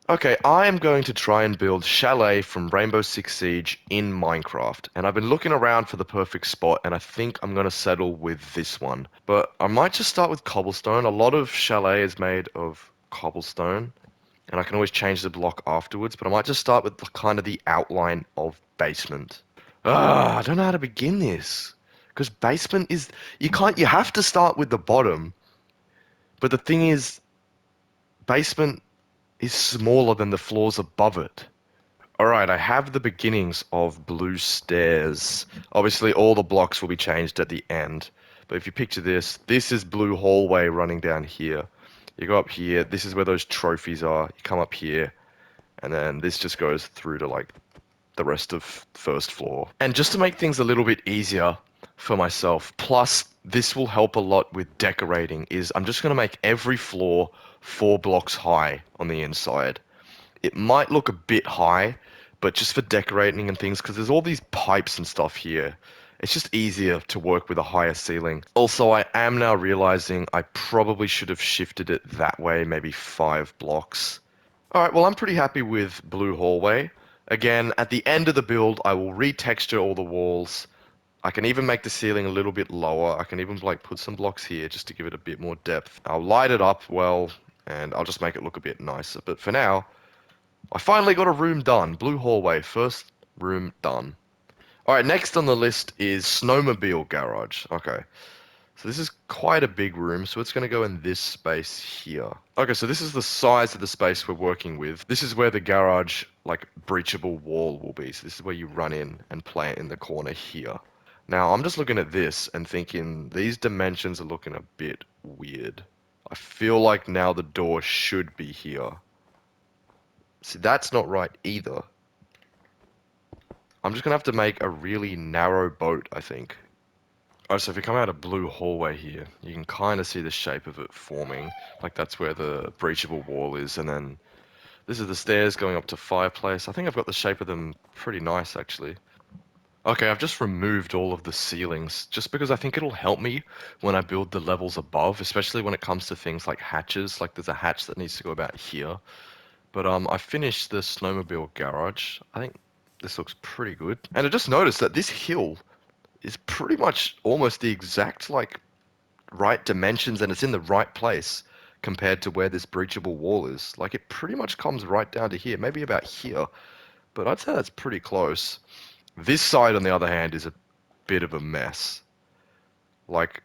Okay, I am going to try and build Chalet from Rainbow Six Siege in Minecraft, and I've been looking around for the perfect spot, and I think I'm going to settle with this one. But I might just start with cobblestone. A lot of Chalet is made of cobblestone, and I can always change the block afterwards, but I might just start with kind of the outline of basement. I don't know how to begin this. Because basement is, you have to start with the bottom, but the thing is, basement is smaller than the floors above it. Alright, I have the beginnings of blue stairs. Obviously, all the blocks will be changed at the end. But if you picture this, this is blue hallway running down here. You go up here, this is where those trophies are. You come up here, and then this just goes through to like the rest of first floor. And just to make things a little bit easier for myself, plus this will help a lot with decorating, is I'm just going to make every floor 4 blocks high on the inside. It might look a bit high, but just for decorating and things, because there's all these pipes and stuff here, it's just easier to work with a higher ceiling. Also, I am now realizing I probably should have shifted it that way, maybe 5 blocks. Alright, well I'm pretty happy with blue hallway. Again, at the end of the build, I will retexture all the walls. I can even make the ceiling a little bit lower. I can even like put some blocks here just to give it a bit more depth. I'll light it up well, and I'll just make it look a bit nicer. But for now, I finally got a room done. Blue hallway, first room done. Alright, next on the list is snowmobile garage. Okay. So this is quite a big room, so it's going to go in this space here. Okay, so this is the size of the space we're working with. This is where the garage, like, breachable wall will be. So this is where you run in and plant in the corner here. Now, I'm just looking at this and thinking these dimensions are looking a bit weird. I feel like now the door should be here. See, that's not right either. I'm just going to have to make a really narrow boat, I think. Alright, so if you come out of blue hallway here, you can kind of see the shape of it forming. Like that's where the breachable wall is, and then this is the stairs going up to fireplace. I think I've got the shape of them pretty nice, actually. Okay, I've just removed all of the ceilings, just because I think it'll help me when I build the levels above, especially when it comes to things like hatches. Like there's a hatch that needs to go about here. But I finished the snowmobile garage. I think this looks pretty good. And I just noticed that this hill is pretty much almost the exact like right dimensions and it's in the right place compared to where this breachable wall is. Like it pretty much comes right down to here, maybe about here, but I'd say that's pretty close. This side, on the other hand, is a bit of a mess. Like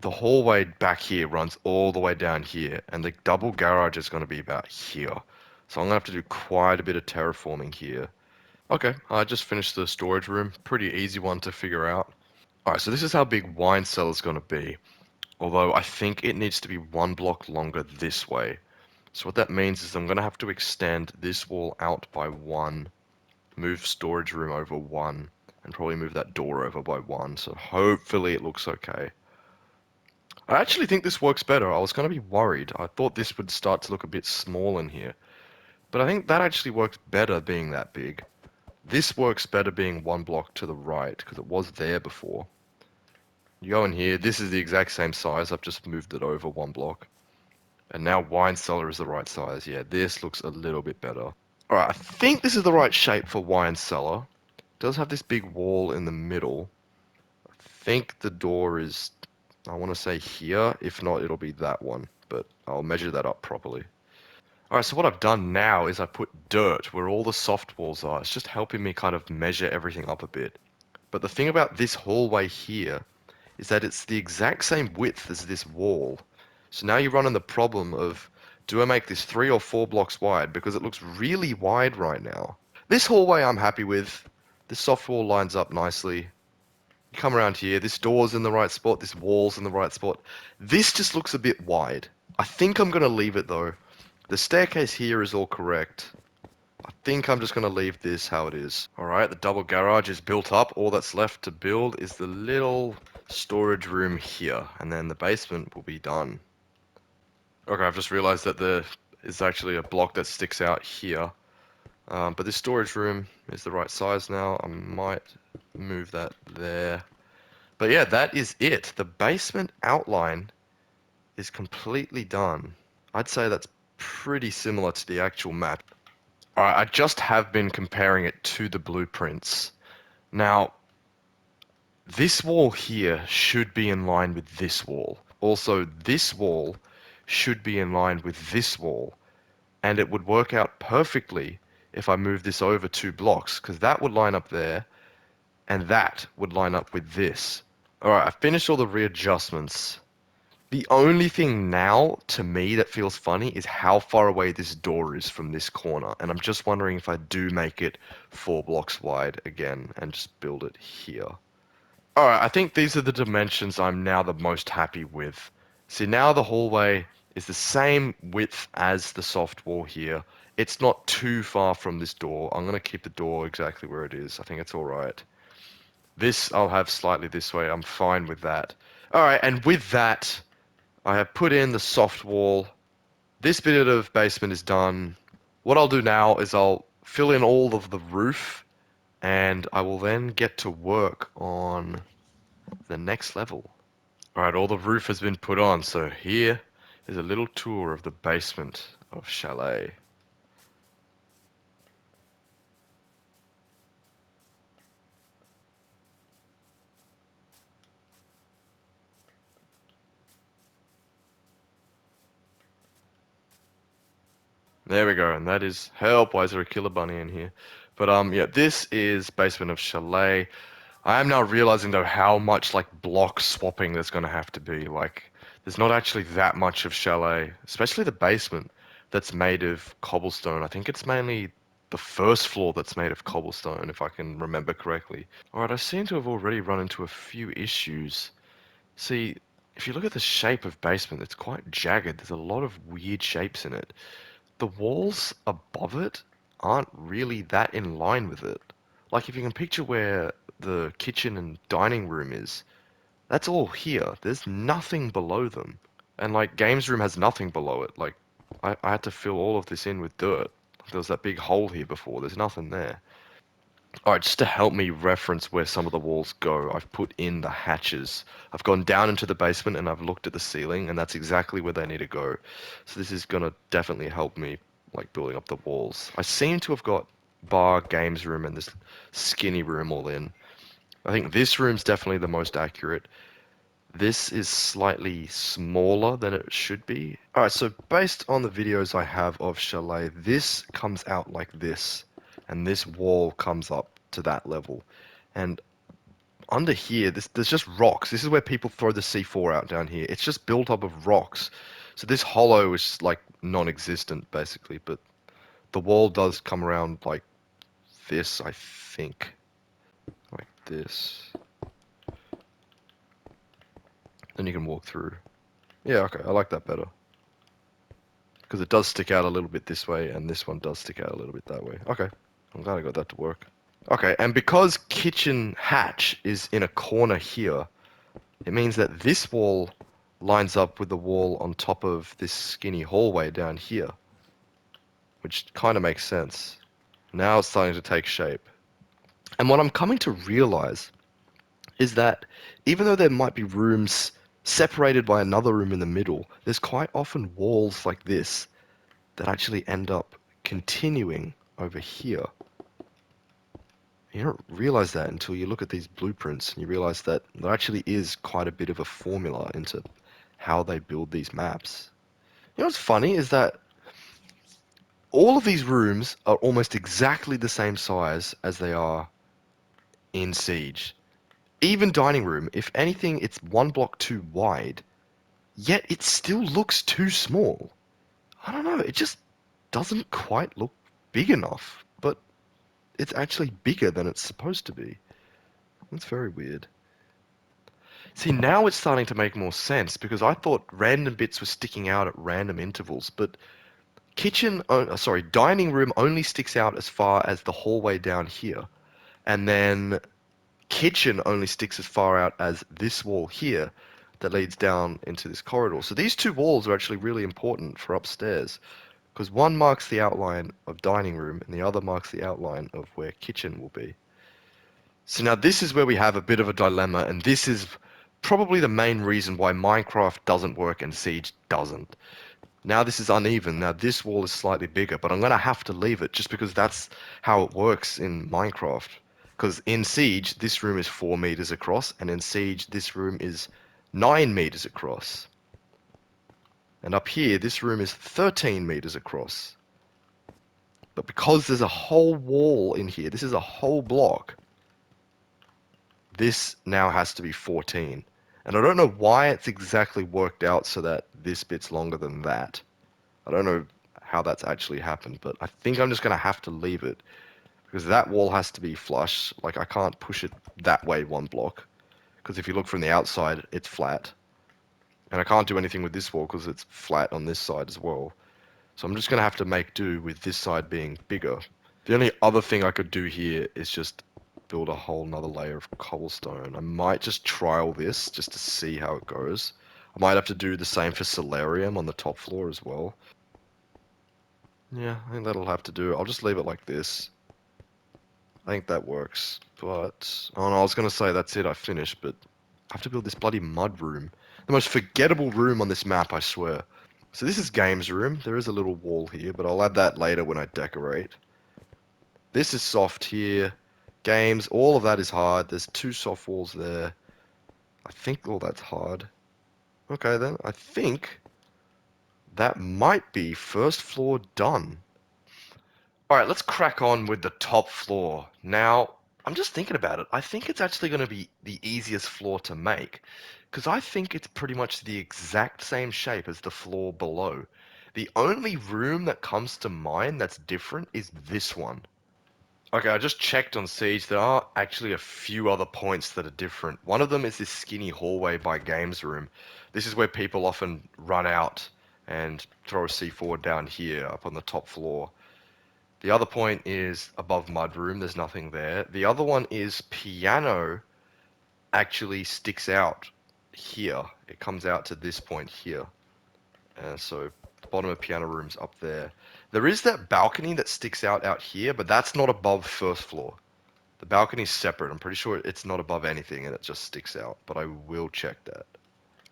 the hallway back here runs all the way down here, and the double garage is going to be about here. So I'm going to have to do quite a bit of terraforming here. Okay, I just finished the storage room. Pretty easy one to figure out. Alright, so this is how big wine cellar's going to be. Although I think it needs to be 1 block longer this way. So what that means is I'm going to have to extend this wall out by 1, move storage room over 1, and probably move that door over by 1. So hopefully it looks okay. I actually think this works better. I was going to be worried. I thought this would start to look a bit small in here. But I think that actually works better being that big. This works better being 1 block to the right, because it was there before. You go in here, this is the exact same size, I've just moved it over 1 block. And now wine cellar is the right size. Yeah, this looks a little bit better. Alright, I think this is the right shape for wine cellar. It does have this big wall in the middle. I think the door is, I want to say here. If not, it'll be that one. But I'll measure that up properly. Alright, so what I've done now is I put dirt where all the soft walls are. It's just helping me kind of measure everything up a bit. But the thing about this hallway here is that it's the exact same width as this wall. So now you run into the problem of, do I make this 3 or 4 blocks wide? Because it looks really wide right now. This hallway I'm happy with. This soft wall lines up nicely. You come around here, this door's in the right spot, this wall's in the right spot. This just looks a bit wide. I think I'm going to leave it though. The staircase here is all correct. I think I'm just going to leave this how it is. Alright, the double garage is built up. All that's left to build is the little storage room here. And then the basement will be done. Okay, I've just realized that there is actually a block that sticks out here. But this storage room is the right size now. I might move that there. But yeah, that is it. The basement outline is completely done. I'd say that's pretty similar to the actual map. Alright, I just have been comparing it to the blueprints. Now, this wall here should be in line with this wall. Also, this wall should be in line with this wall. And it would work out perfectly if I move this over 2 blocks, because that would line up there, and that would line up with this. Alright, I finished all the readjustments. The only thing now, to me, that feels funny is how far away this door is from this corner. And I'm just wondering if I do make it 4 blocks wide again and just build it here. Alright, I think these are the dimensions I'm now the most happy with. See, now the hallway is the same width as the soft wall here. It's not too far from this door. I'm going to keep the door exactly where it is. I think it's alright. This I'll have slightly this way. I'm fine with that. Alright, and with that, I have put in the soft wall. This bit of basement is done. What I'll do now is I'll fill in all of the roof, and I will then get to work on the next level. Alright, all the roof has been put on, so here is a little tour of the basement of Chalet. There we go, and that is help. Why is there a killer bunny in here? But yeah, this is basement of Chalet. I am now realizing though how much like block swapping there's gonna have to be. Like, there's not actually that much of Chalet, especially the basement that's made of cobblestone. I think it's mainly the first floor that's made of cobblestone, if I can remember correctly. Alright, I seem to have already run into a few issues. See, if you look at the shape of basement, it's quite jagged. There's a lot of weird shapes in it. The walls above it aren't really that in line with it. Like, if you can picture where the kitchen and dining room is, that's all here. There's nothing below them. And like, games room has nothing below it. Like, I had to fill all of this in with dirt. There was that big hole here before. There's nothing there. Alright, just to help me reference where some of the walls go, I've put in the hatches. I've gone down into the basement and I've looked at the ceiling, and that's exactly where they need to go. So this is gonna definitely help me, like, building up the walls. I seem to have got bar, games room, and this skinny room all in. I think this room's definitely the most accurate. This is slightly smaller than it should be. Alright, so based on the videos I have of Chalet, this comes out like this, and this wall comes up to that level. And under here, there's just rocks. This is where people throw the C4 out down here. It's just built up of rocks. So this hollow is like non-existent basically, but the wall does come around like this, I think. Like this. Then you can walk through. Yeah, okay, I like that better. Because it does stick out a little bit this way, and this one does stick out a little bit that way. Okay, I'm glad I got that to work. Okay, and because kitchen hatch is in a corner here, it means that this wall lines up with the wall on top of this skinny hallway down here, which kind of makes sense. Now it's starting to take shape. And what I'm coming to realize is that even though there might be rooms separated by another room in the middle, there's quite often walls like this that actually end up continuing over here. You don't realize that until you look at these blueprints and you realize that there actually is quite a bit of a formula into how they build these maps. You know what's funny is that all of these rooms are almost exactly the same size as they are in Siege. Even dining room, if anything, it's 1 block too wide, yet it still looks too small. I don't know, it just doesn't quite look big enough, but it's actually bigger than it's supposed to be. That's very weird. See, now it's starting to make more sense because I thought random bits were sticking out at random intervals, but dining room only sticks out as far as the hallway down here, and then kitchen only sticks as far out as this wall here that leads down into this corridor. So these two walls are actually really important for upstairs because one marks the outline of dining room and the other marks the outline of where kitchen will be. So now this is where we have a bit of a dilemma, and this is probably the main reason why Minecraft doesn't work and Siege doesn't. Now this is uneven. Now this wall is slightly bigger, but I'm gonna have to leave it just because that's how it works in Minecraft. Because in Siege, this room is 4 meters across, and in Siege, this room is 9 meters across. And up here, this room is 13 meters across. But because there's a whole wall in here, this is a whole block, this now has to be 14. And I don't know why it's exactly worked out so that this bit's longer than that. I don't know how that's actually happened, but I think I'm just going to have to leave it because that wall has to be flush. Like, I can't push it that way 1 block because if you look from the outside, it's flat. And I can't do anything with this wall because it's flat on this side as well. So I'm just going to have to make do with this side being bigger. The only other thing I could do here is just build a whole nother layer of cobblestone. I might just trial this just to see how it goes. I might have to do the same for solarium on the top floor as well. Yeah, I think that'll have to do. I'll just leave it like this. I think that works. But, oh no, I was going to say that's it, I finished, but I have to build this bloody mud room. The most forgettable room on this map, I swear. So this is games room. There is a little wall here, but I'll add that later when I decorate. This is soft here. Games, all of that is hard. There's 2 soft walls there. I think all that's hard. Okay then, I think that might be first floor done. Alright, let's crack on with the top floor. Now, I'm just thinking about it. I think it's actually going to be the easiest floor to make. Because I think it's pretty much the exact same shape as the floor below. The only room that comes to mind that's different is this one. Okay, I just checked on Siege. There are actually a few other points that are different. One of them is this skinny hallway by Games Room. This is where people often run out and throw a C4 down here up on the top floor. The other point is above Mud Room. There's nothing there. The other one is Piano actually sticks out here. It comes out to this point here. So the bottom of Piano Room's up there. There is that balcony that sticks out here, but that's not above first floor. The balcony's separate. I'm pretty sure it's not above anything and it just sticks out, but I will check that.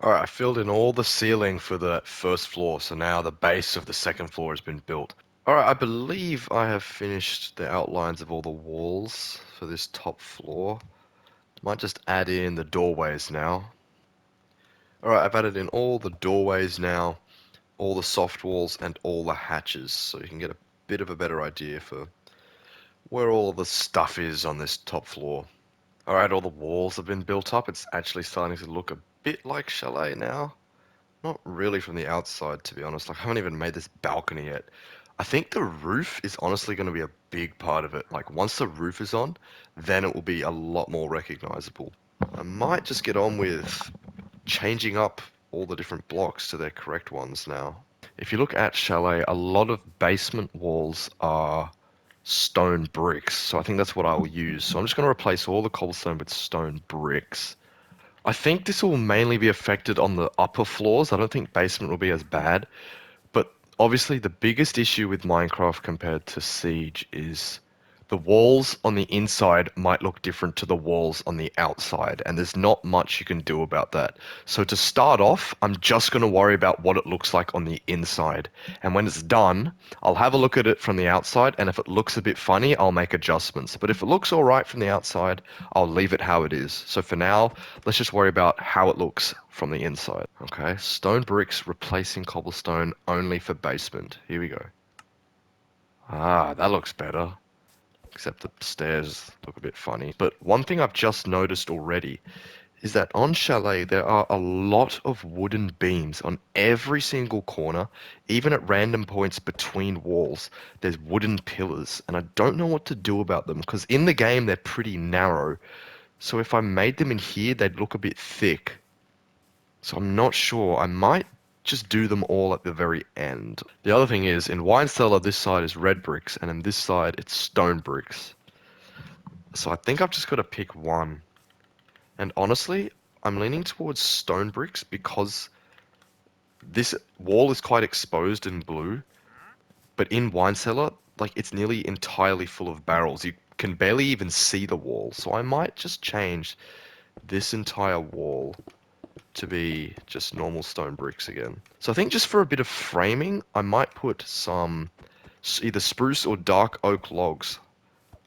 Alright, I filled in all the ceiling for the first floor, so now the base of the second floor has been built. Alright, I believe I have finished the outlines of all the walls for this top floor. Might just add in the doorways now. Alright, I've added in all the doorways now, all the soft walls and all the hatches, so you can get a bit of a better idea for where all of the stuff is on this top floor. Alright, all the walls have been built up. It's actually starting to look a bit like Chalet now. Not really from the outside, to be honest. Like, I haven't even made this balcony yet. I think the roof is honestly going to be a big part of it. Like, once the roof is on, then it will be a lot more recognizable. I might just get on with changing up all the different blocks to their correct ones now. If you look at Chalet, a lot of basement walls are stone bricks, so I think that's what I'll use. So I'm just going to replace all the cobblestone with stone bricks. I think this will mainly be affected on the upper floors. I don't think basement will be as bad. But obviously the biggest issue with Minecraft compared to Siege is the walls on the inside might look different to the walls on the outside, and there's not much you can do about that. So to start off, I'm just going to worry about what it looks like on the inside. And when it's done, I'll have a look at it from the outside, and if it looks a bit funny, I'll make adjustments. But if it looks alright from the outside, I'll leave it how it is. So for now, let's just worry about how it looks from the inside. Okay, stone bricks replacing cobblestone only for basement. Here we go. Ah, that looks better. Except the stairs look a bit funny. But one thing I've just noticed already is that on Chalet there are a lot of wooden beams on every single corner, even at random points between walls. There's wooden pillars, and I don't know what to do about them because in the game they're pretty narrow. So if I made them in here, they'd look a bit thick. So I'm not sure. I might just do them all at the very end. The other thing is, in Wine Cellar, this side is red bricks, and in this side, it's stone bricks. So I think I've just got to pick one. And honestly, I'm leaning towards stone bricks because this wall is quite exposed in blue, but in Wine Cellar, like, it's nearly entirely full of barrels. You can barely even see the wall. So I might just change this entire wall to be just normal stone bricks again. So I think just for a bit of framing, I might put some either spruce or dark oak logs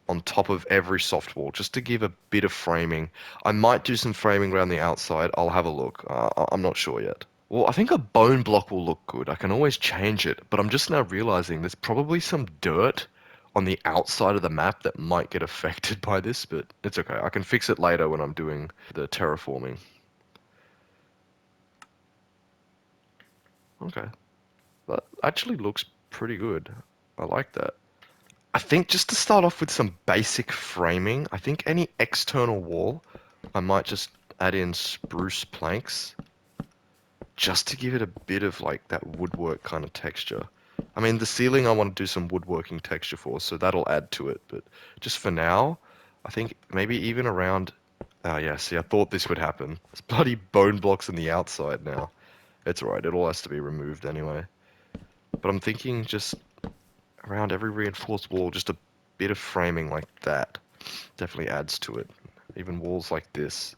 on top of every soft wall just to give a bit of framing. I might do some framing around the outside. I'll have a look. I'm not sure yet. Well, I think a bone block will look good. I can always change it, but I'm just now realizing there's probably some dirt on the outside of the map that might get affected by this, but it's okay. I can fix it later when I'm doing the terraforming. Okay. That actually looks pretty good. I like that. I think just to start off with some basic framing, I think any external wall, I might just add in spruce planks just to give it a bit of like that woodwork kind of texture. I mean, the ceiling I want to do some woodworking texture for, so that'll add to it. But just for now, I think maybe even around... Oh yeah, see, I thought this would happen. There's bloody bone blocks on the outside now. It's alright, it all has to be removed anyway. But I'm thinking just around every reinforced wall, just a bit of framing like that definitely adds to it. Even walls like this,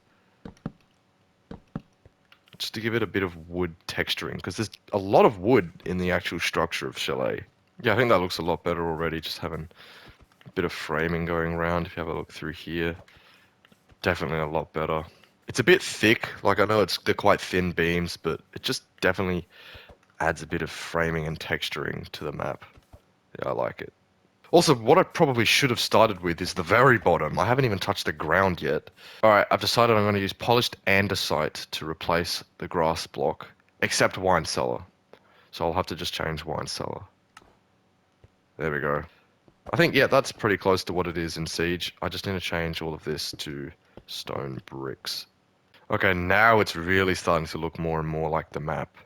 just to give it a bit of wood texturing, because there's a lot of wood in the actual structure of Chalet. Yeah, I think that looks a lot better already, just having a bit of framing going around. If you have a look through here, definitely a lot better. It's a bit thick, like I know they're quite thin beams, but it just definitely adds a bit of framing and texturing to the map. Yeah, I like it. Also, what I probably should have started with is the very bottom. I haven't even touched the ground yet. Alright, I've decided I'm going to use polished andesite to replace the grass block, except wine cellar. So I'll have to just change wine cellar. There we go. I think, yeah, that's pretty close to what it is in Siege. I just need to change all of this to stone bricks. Okay, now it's really starting to look more and more like the map.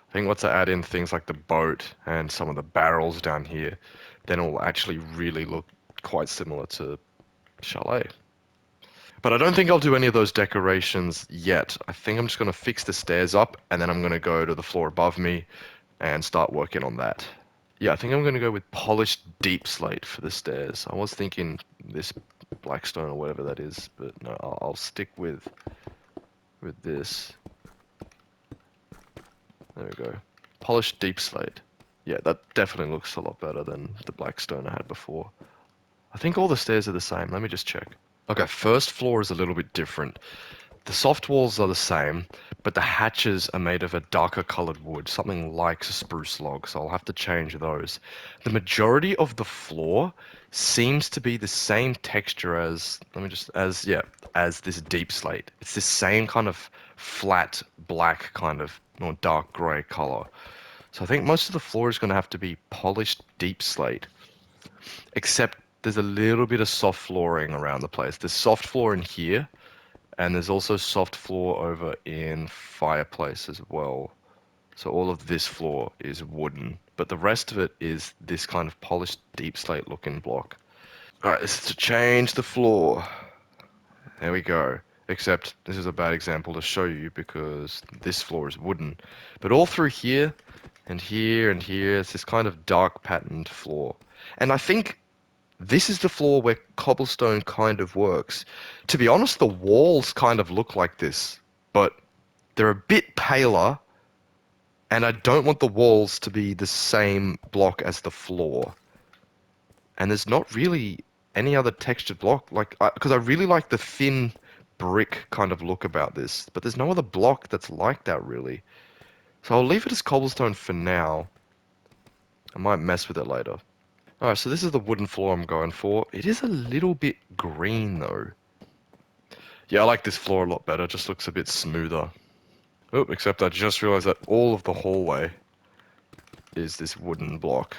I think once I add in things like the boat and some of the barrels down here, then it'll actually really look quite similar to Chalet. But I don't think I'll do any of those decorations yet. I think I'm just going to fix the stairs up and then I'm going to go to the floor above me and start working on that. Yeah, I think I'm going to go with polished deep slate for the stairs. I was thinking this blackstone or whatever that is, but no, I'll stick with this. There we go. Polished deep slate. Yeah, that definitely looks a lot better than the blackstone I had before. I think all the stairs are the same. Let me just check. Okay, first floor is a little bit different. The soft walls are the same, but the hatches are made of a darker colored wood, something like spruce log, so I'll have to change those. The majority of the floor seems to be the same texture as, as this deep slate. It's the same kind of flat black kind of, or dark grey color. So I think most of the floor is going to have to be polished deep slate, except there's a little bit of soft flooring around the place. There's soft floor in here, and there's also soft floor over in fireplace as well. So all of this floor is wooden, but the rest of it is this kind of polished deep slate looking block. Alright, this is to change the floor. There we go. Except this is a bad example to show you because this floor is wooden. But all through here and here and here, it's this kind of dark patterned floor. And I think this is the floor where cobblestone kind of works. To be honest, the walls kind of look like this, but they're a bit paler, and I don't want the walls to be the same block as the floor. And there's not really any other textured block, like, because I really like the thin brick kind of look about this, but there's no other block that's like that really. So I'll leave it as cobblestone for now. I might mess with it later. Alright, so this is the wooden floor I'm going for. It is a little bit green though. Yeah, I like this floor a lot better. It just looks a bit smoother. Oh, except I just realized that all of the hallway is this wooden block.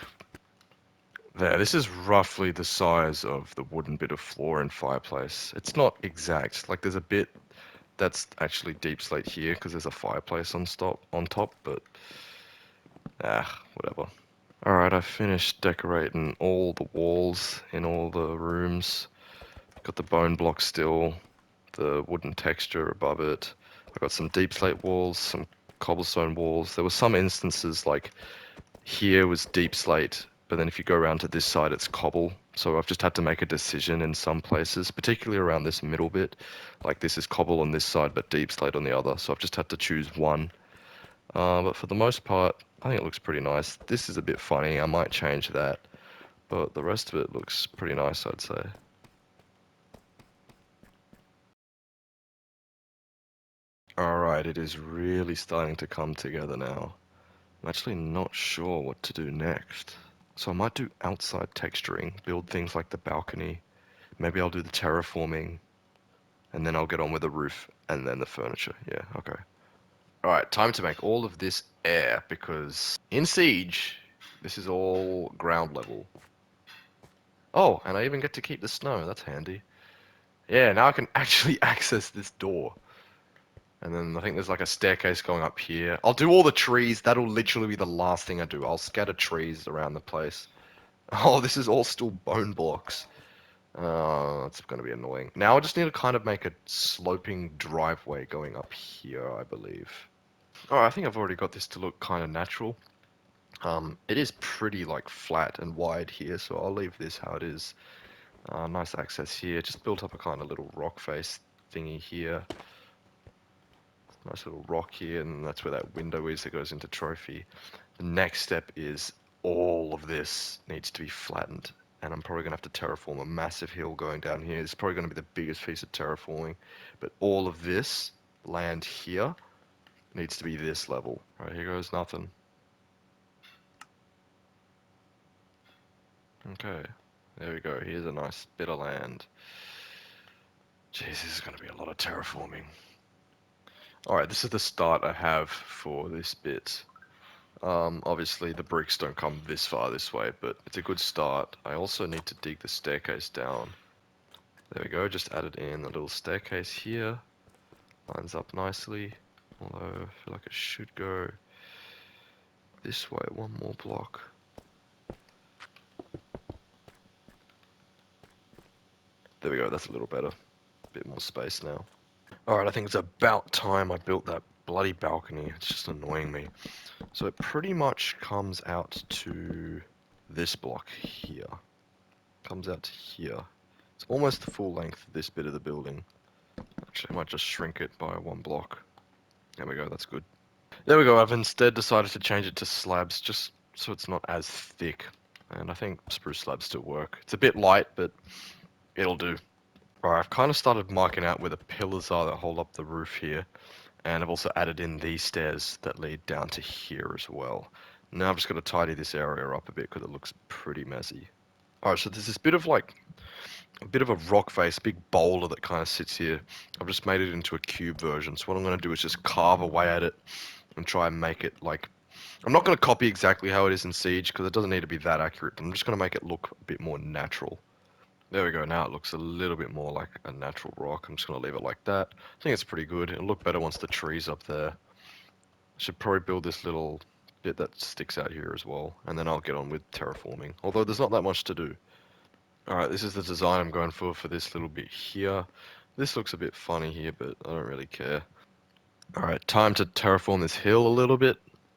There, this is roughly the size of the wooden bit of floor and fireplace. It's not exact. Like there's a bit that's actually deep slate here because there's a fireplace on top, but whatever. Alright, I finished decorating all the walls in all the rooms. Got the bone block still, the wooden texture above it. I got some deep slate walls, some cobblestone walls. There were some instances like here was deep slate, but then if you go around to this side, it's cobble. So I've just had to make a decision in some places, particularly around this middle bit. Like this is cobble on this side, but deep slate on the other. So I've just had to choose one. But for the most part, I think it looks pretty nice. This is a bit funny. I might change that. But the rest of it looks pretty nice, I'd say. Alright, it is really starting to come together now. I'm actually not sure what to do next. So I might do outside texturing, build things like the balcony. Maybe I'll do the terraforming, and then I'll get on with the roof and then the furniture. Yeah, okay. Alright, time to make all of this air because in Siege, this is all ground level. Oh, and I even get to keep the snow. That's handy. Yeah, now I can actually access this door. And then I think there's like a staircase going up here. I'll do all the trees. That'll literally be the last thing I do. I'll scatter trees around the place. Oh, this is all still bone blocks. Oh, that's going to be annoying. Now I just need to kind of make a sloping driveway going up here, I believe. Oh, I think I've already got this to look kind of natural. It is pretty like flat and wide here, so I'll leave this how it is. Nice access here. Just built up a kind of little rock face thingy here. Nice little rock here, and that's where that window is that goes into trophy. The next step is all of this needs to be flattened, and I'm probably going to have to terraform a massive hill going down here. It's probably going to be the biggest piece of terraforming, but all of this land here needs to be this level. All right, here goes nothing. Okay, there we go. Here's a nice bit of land. Jeez, this is going to be a lot of terraforming. All right, this is the start I have for this bit. Obviously the bricks don't come this far this way, but it's a good start. I also need to dig the staircase down. There we go, just added in a little staircase here. Lines up nicely, although I feel like it should go this way one more block. There we go, that's a little better. A bit more space now. Alright, I think it's about time I built that bloody balcony. It's just annoying me. So it pretty much comes out to this block here. Comes out to here. It's almost the full length of this bit of the building. Actually, I might just shrink it by one block. There we go, that's good. There we go, I've instead decided to change it to slabs just so it's not as thick. And I think spruce slabs still work. It's a bit light, but it'll do. Alright, I've kind of started marking out where the pillars are that hold up the roof here. And I've also added in these stairs that lead down to here as well. Now I've just got to tidy this area up a bit because it looks pretty messy. Alright, so there's this bit of like a bit of a rock face, big boulder that kind of sits here. I've just made it into a cube version. So what I'm going to do is just carve away at it and try and make it like... I'm not going to copy exactly how it is in Siege because it doesn't need to be that accurate. I'm just going to make it look a bit more natural. There we go. Now it looks a little bit more like a natural rock. I'm just going to leave it like that. I think it's pretty good. It'll look better once the tree's up there. I should probably build this little bit that sticks out here as well. And then I'll get on with terraforming. Although there's not that much to do. Alright, this is the design I'm going for this little bit here. This looks a bit funny here, but I don't really care. Alright, time to terraform this hill a little bit.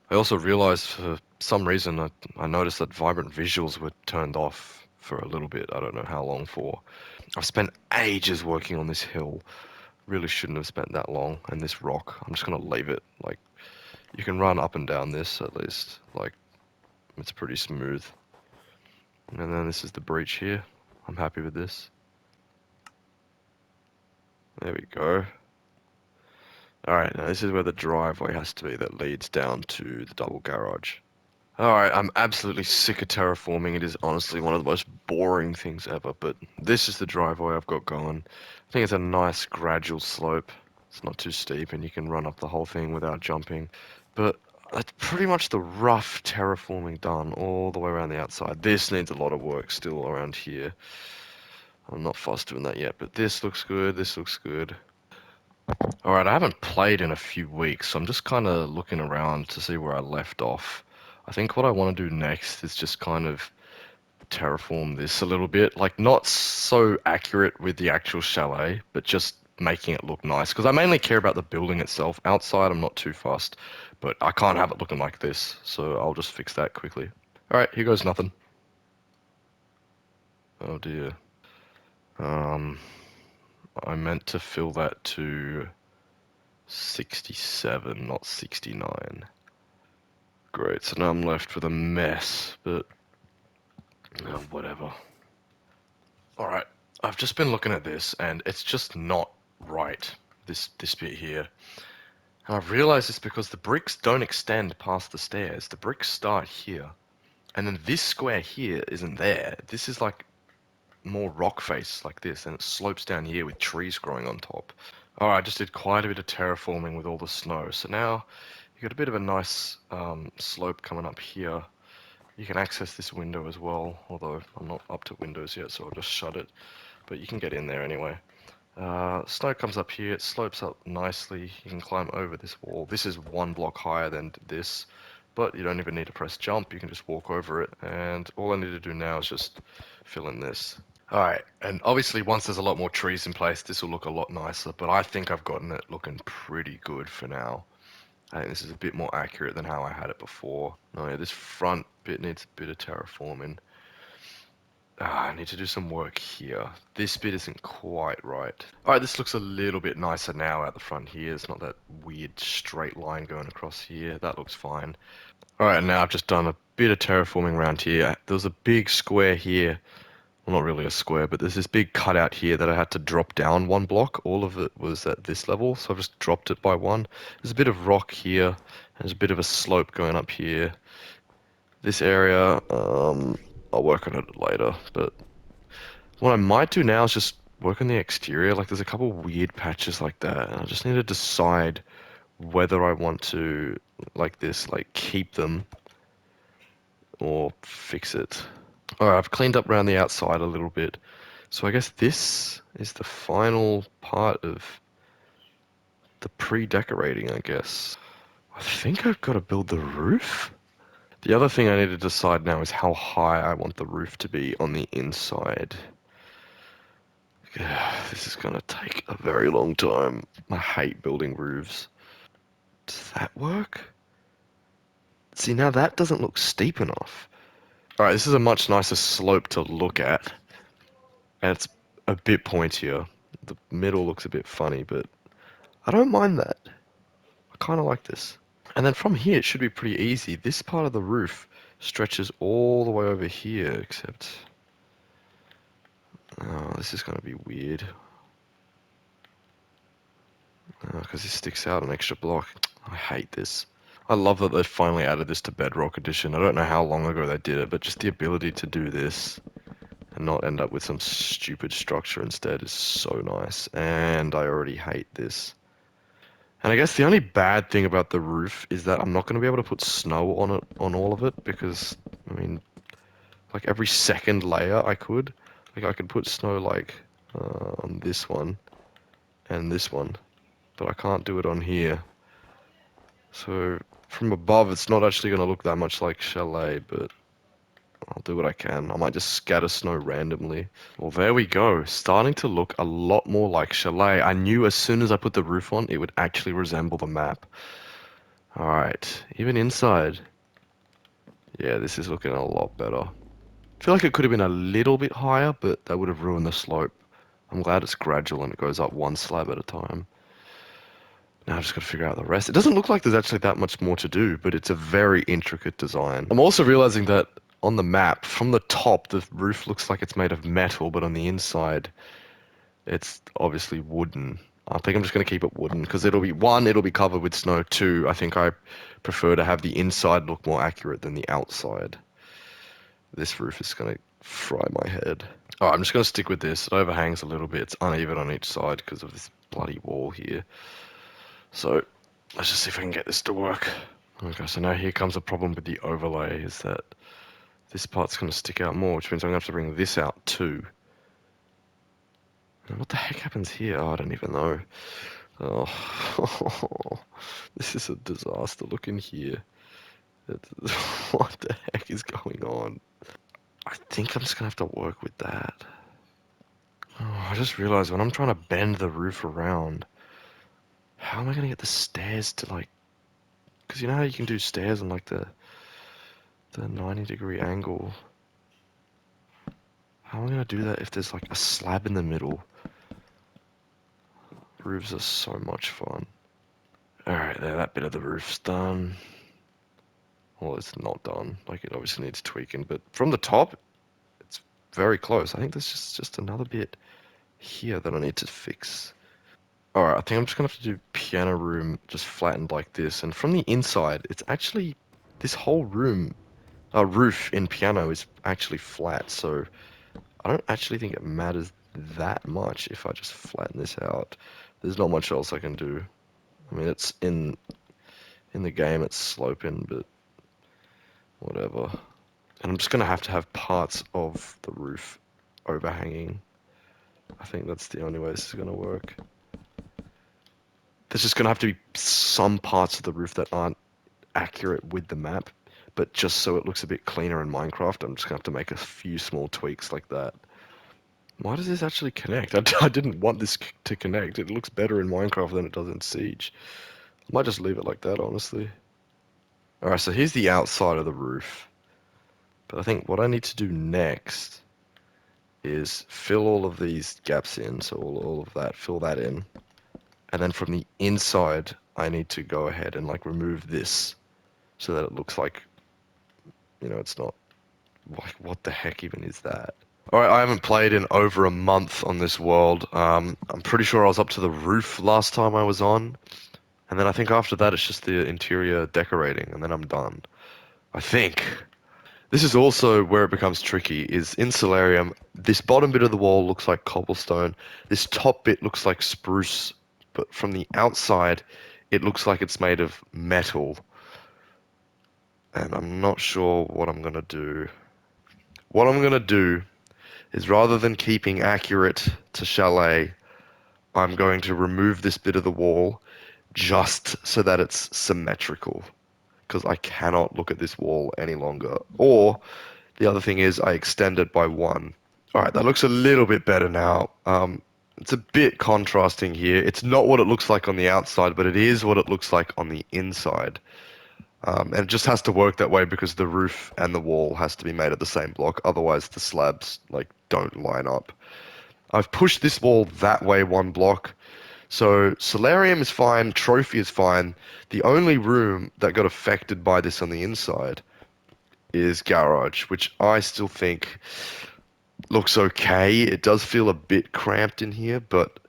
I also realized for some reason I noticed that vibrant visuals were turned off for a little bit. I don't know how long for. I've spent ages working on this hill. Really shouldn't have spent that long. And this rock, I'm just gonna leave it. Like, you can run up and down this at least. Like, it's pretty smooth. And then this is the breach here. I'm happy with this. There we go. Alright, now this is where the driveway has to be that leads down to the double garage. Alright, I'm absolutely sick of terraforming. It is honestly one of the most boring things ever, but this is the driveway I've got going. I think it's a nice gradual slope. It's not too steep and you can run up the whole thing without jumping. But that's pretty much the rough terraforming done all the way around the outside. This needs a lot of work still around here. I'm not fussed doing that yet, but this looks good, this looks good. Alright, I haven't played in a few weeks, so I'm just kind of looking around to see where I left off. I think what I want to do next is just kind of terraform this a little bit. Like, not so accurate with the actual chalet, but just making it look nice. Because I mainly care about the building itself. Outside, I'm not too fussed, but I can't have it looking like this, so I'll just fix that quickly. Alright, here goes nothing. Oh dear. Um, I meant to fill that to 67, not 69. Great, so now I'm left with a mess, but whatever. Alright, I've just been looking at this and it's just not right, this bit here. And I've realized it's because the bricks don't extend past the stairs. The bricks start here. And then this square here isn't there. This is like more rock face like this, and it slopes down here with trees growing on top. Alright, I just did quite a bit of terraforming with all the snow. So now you got a bit of a nice slope coming up here. You can access this window as well, although I'm not up to windows yet, so I'll just shut it. But you can get in there anyway. Snow comes up here, it slopes up nicely. You can climb over this wall. This is 1 block higher than this, but you don't even need to press jump. You can just walk over it, and all I need to do now is just fill in this. Alright, and obviously once there's a lot more trees in place, this will look a lot nicer, but I think I've gotten it looking pretty good for now. I think this is a bit more accurate than how I had it before. Oh yeah, this front bit needs a bit of terraforming. I need to do some work here. This bit isn't quite right. Alright, this looks a little bit nicer now out the front here. It's not that weird straight line going across here. That looks fine. Alright, now I've just done a bit of terraforming around here. There's a big square here. Well, not really a square, but there's this big cutout here that I had to drop down 1 block. All of it was at this level, so I've just dropped it by 1. There's a bit of rock here, and there's a bit of a slope going up here. This area, I'll work on it later, but what I might do now is just work on the exterior. Like, there's a couple weird patches like that, and I just need to decide whether I want to, like this, like keep them or fix it. Alright, I've cleaned up around the outside a little bit. So I guess this is the final part of the pre-decorating, I guess. I think I've got to build the roof. The other thing I need to decide now is how high I want the roof to be on the inside. This is going to take a very long time. I hate building roofs. Does that work? See, now that doesn't look steep enough. Alright, this is a much nicer slope to look at. And it's a bit pointier. The middle looks a bit funny, but I don't mind that. I kind of like this. And then from here, it should be pretty easy. This part of the roof stretches all the way over here, except... Oh, this is going to be weird. Because this sticks out an extra block. I hate this. I love that they finally added this to Bedrock Edition. I don't know how long ago they did it, but just the ability to do this and not end up with some stupid structure instead is so nice. And I already hate this. And I guess the only bad thing about the roof is that I'm not going to be able to put snow on it, on all of it, because, I mean, like every second layer I could. Like I could put snow like on this one and this one, but I can't do it on here. So from above, it's not actually going to look that much like Chalet, but I'll do what I can. I might just scatter snow randomly. Well, there we go. Starting to look a lot more like Chalet. I knew as soon as I put the roof on, it would actually resemble the map. Alright, even inside. Yeah, this is looking a lot better. I feel like it could have been a little bit higher, but that would have ruined the slope. I'm glad it's gradual and it goes up 1 slab at a time. Now I've just got to figure out the rest. It doesn't look like there's actually that much more to do, but it's a very intricate design. I'm also realizing that on the map, from the top, the roof looks like it's made of metal, but on the inside, it's obviously wooden. I think I'm just going to keep it wooden, because it'll be, one, it'll be covered with snow, two, I think I prefer to have the inside look more accurate than the outside. This roof is going to fry my head. Alright, I'm just going to stick with this. It overhangs a little bit. It's uneven on each side because of this bloody wall here. So, let's just see if I can get this to work. Okay, so now here comes a problem with the overlay, is that this part's going to stick out more, which means I'm going to have to bring this out too. And what the heck happens here? Oh, I don't even know. Oh, this is a disaster. Look in here. What the heck is going on? I think I'm just going to have to work with that. Oh, I just realized when I'm trying to bend the roof around, how am I going to get the stairs to like... Because you know how you can do stairs on like the 90-degree angle? How am I gonna do that if there's like a slab in the middle? Roofs are so much fun. Alright, there, that bit of the roof's done. Well, it's not done. Like, it obviously needs tweaking, but from the top, it's very close. I think there's just another bit here that I need to fix. Alright, I think I'm just gonna have to do piano room just flattened like this. And from the inside, it's actually, this whole room, roof in piano is actually flat. So I don't actually think it matters that much if I just flatten this out. There's not much else I can do. I mean, it's in the game, it's sloping, but whatever. And I'm just gonna have to have parts of the roof overhanging. I think that's the only way this is gonna work. There's just gonna have to be some parts of the roof that aren't accurate with the map, but just so it looks a bit cleaner in Minecraft, I'm just gonna have to make a few small tweaks like that. Why does this actually connect? I didn't want this to connect. It looks better in Minecraft than it does in Siege. I might just leave it like that, honestly. Alright, so here's the outside of the roof. But I think what I need to do next is fill all of these gaps in, so all of that, fill that in. And then from the inside, I need to go ahead and like remove this so that it looks like, it's not, like, what the heck even is that? Alright, I haven't played in over a month on this world. I'm pretty sure I was up to the roof last time I was on. And then I think after that, it's just the interior decorating, and then I'm done. I think. This is also where it becomes tricky, is in Solarium, this bottom bit of the wall looks like cobblestone, this top bit looks like spruce, but from the outside, it looks like it's made of metal, and I'm not sure what I'm gonna do. What I'm gonna do is rather than keeping accurate to Chalet, I'm going to remove this bit of the wall just so that it's symmetrical, because I cannot look at this wall any longer. Or the other thing is I extend it by one. All right, that looks a little bit better now. It's a bit contrasting here. It's not what it looks like on the outside, but it is what it looks like on the inside. And it just has to work that way because the roof and the wall has to be made of the same block. Otherwise, the slabs like don't line up. I've pushed this wall that way one block. So Solarium is fine, Trophy is fine. The only room that got affected by this on the inside is Garage, which I still think looks okay. It does feel a bit cramped in here, but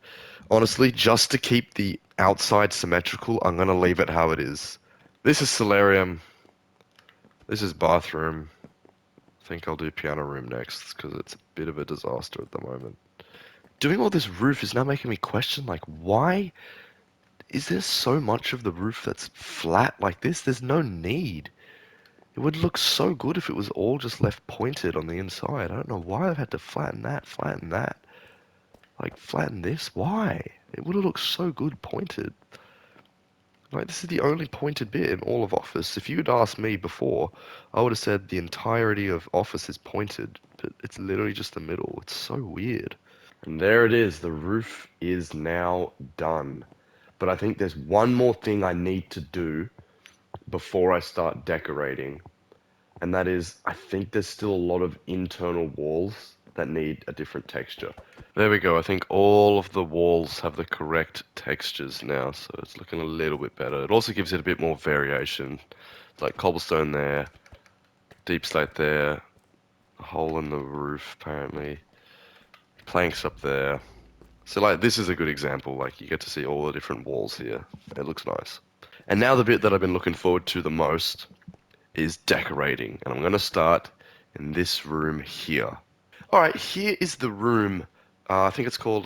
honestly, just to keep the outside symmetrical, I'm gonna leave it how it is. This is Solarium. This is bathroom. I think I'll do piano room next because it's a bit of a disaster at the moment. Doing all this roof is now making me question, like, why is there so much of the roof that's flat like this? There's no need. It would look so good if it was all just left pointed on the inside. I don't know why I've had to flatten that, flatten that. Like, flatten this? Why? It would have looked so good pointed. Like, this is the only pointed bit in all of Office. If you'd asked me before, I would have said the entirety of Office is pointed, but it's literally just the middle. It's so weird. And there it is. The roof is now done. But I think there's one more thing I need to do before I start decorating. And that is, I think there's still a lot of internal walls that need a different texture. There we go. I think all of the walls have the correct textures now, so it's looking a little bit better. It also gives it a bit more variation. It's like cobblestone there, deep slate there, a hole in the roof apparently, planks up there. So like this is a good example. Like you get to see all the different walls here. It looks nice. And now the bit that I've been looking forward to the most is decorating, and I'm going to start in this room here. All right, here is the room. I think it's called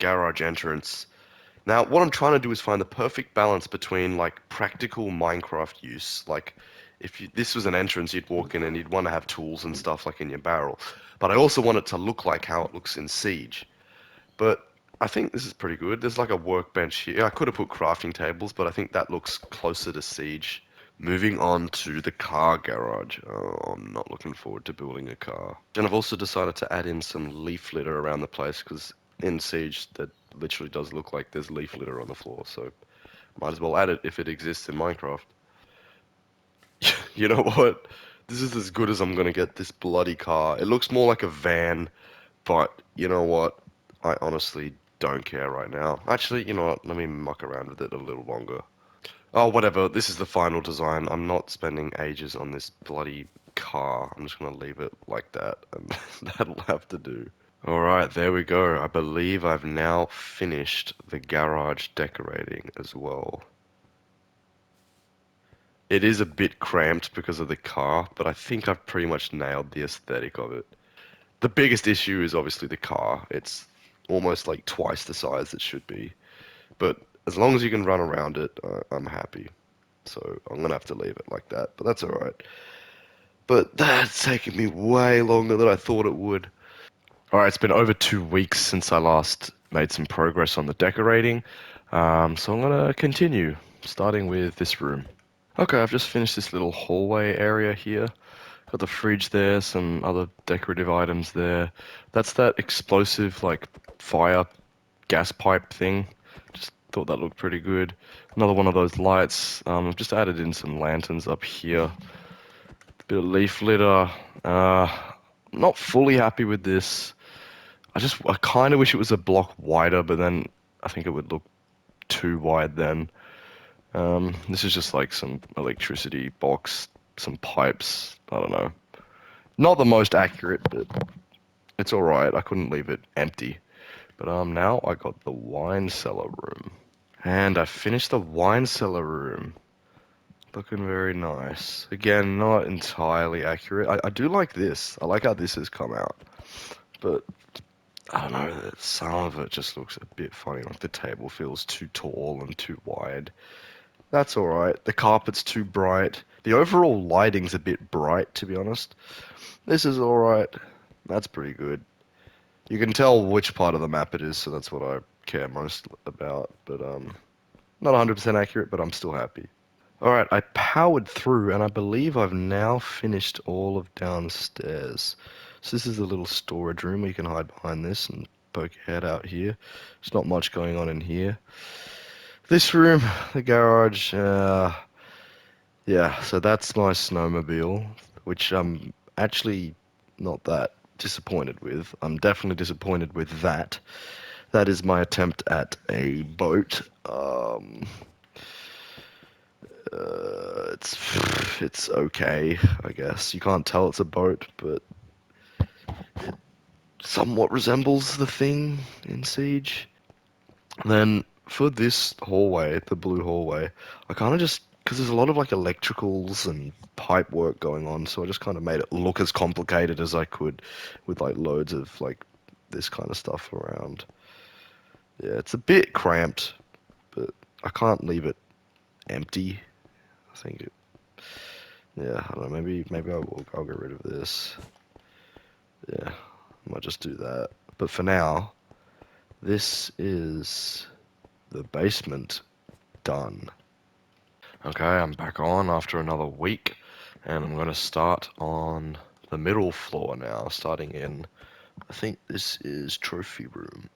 garage entrance. Now, what I'm trying to do is find the perfect balance between like practical Minecraft use, like if this was an entrance, you'd walk in and you'd want to have tools and stuff like in your barrel. But I also want it to look like how it looks in Siege. But I think this is pretty good. There's like a workbench here. I could have put crafting tables, but I think that looks closer to Siege. Moving on to the car garage. Oh, I'm not looking forward to building a car. And I've also decided to add in some leaf litter around the place because in Siege that literally does look like there's leaf litter on the floor. So might as well add it if it exists in Minecraft. You know what? This is as good as I'm gonna get this bloody car. It looks more like a van, but you know what? I honestly don't care right now. Actually, you know what? Let me muck around with it a little longer. Oh, whatever. This is the final design. I'm not spending ages on this bloody car. I'm just gonna leave it like that, and that'll have to do. Alright, there we go. I believe I've now finished the garage decorating as well. It is a bit cramped because of the car, but I think I've pretty much nailed the aesthetic of it. The biggest issue is obviously the car. It's almost like twice the size it should be. But as long as you can run around it, I'm happy. So I'm gonna have to leave it like that, but that's alright. But that's taken me way longer than I thought it would. Alright, it's been over 2 weeks since I last made some progress on the decorating. So I'm gonna continue, starting with this room. Okay, I've just finished this little hallway area here. Got the fridge there, some other decorative items there. That's that explosive, like, fire gas pipe thing. Just thought that looked pretty good. Another one of those lights. I've just added in some lanterns up here. Bit of leaf litter. Not fully happy with this. I kind of wish it was a block wider, but then I think it would look too wide then. This is just like some electricity box, some pipes. I don't know. Not the most accurate, but it's all right. I couldn't leave it empty. But now I got the wine cellar room, and I finished the wine cellar room. Looking very nice. Again, not entirely accurate. I do like this. I like how this has come out, but I don't know, some of it just looks a bit funny, like the table feels too tall and too wide. That's alright. The carpet's too bright. The overall lighting's a bit bright, to be honest. This is alright. That's pretty good. You can tell which part of the map it is, so that's what I care most about. But, not 100% accurate, but I'm still happy. Alright, I powered through, and I believe I've now finished all of downstairs. So this is the little storage room where you can hide behind this and poke your head out here. There's not much going on in here. This room, the garage, yeah, so that's my snowmobile, which I'm actually not that disappointed with. I'm definitely disappointed with that. That is my attempt at a boat. It's it's okay, I guess. You can't tell it's a boat, but somewhat resembles the thing in Siege. Then for this hallway, the blue hallway, I kind of just because there's a lot of like electricals and pipe work going on, so I just kind of made it look as complicated as I could with like loads of like this kind of stuff around. Yeah, it's a bit cramped, but I can't leave it empty. I think it, yeah, I don't know, maybe I'll get rid of this. Yeah, I might just do that. But for now, this is the basement done. Okay, I'm back on after another week, and I'm going to start on the middle floor now, starting in, I think this is trophy room.